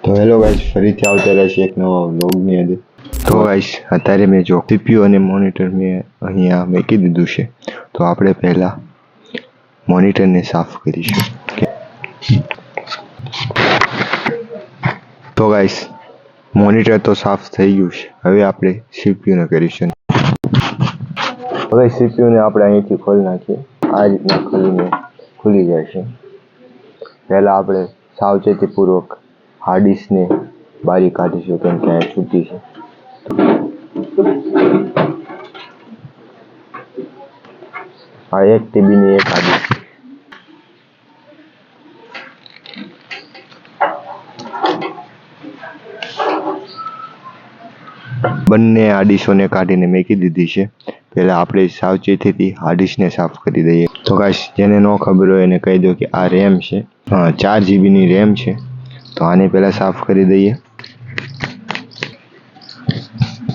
તો hello guys, ફરીથી આવતા રહેશે એક નવા વ્લોગની અંદર. તો ગાઈસ, અત્યારે મેં જો CPU અને મોનિટર મેં અહીંયા મૂકી દીધું છે. તો આપણે પહેલા મોનિટરને સાફ કરીશું. તો ગાઈસ, મોનિટર તો સાફ થઈ ગયું છે. હવે આપણે CPU ને કરીશું. હવે CPU ને આપણે અહીંથી ખોલી નાખીએ. આ રીતના ખુલી જાય છે. પહેલા આપણે સાવચેતીપૂર્વક હાર્ડ ડિસ્કને બારી કાઢીશું, કેમ કે આ છૂટી છે. આ 1 TB ની એક હાર્ડ ડિસ્ક. બંને હાર્ડ ડિસ્કોને કાઢીને મૂકી દીધી છે. પહેલા આપણે સાવચેતીથી હાર્ડ ડિસ્કને સાફ કરી દઈએ. તો ગાઈસ, જેને ન ખબર હોય એને કહી દો કે આ રેમ છે. 4 GB ની રેમ છે. તો આને પહેલા સાફ કરી દઈએ.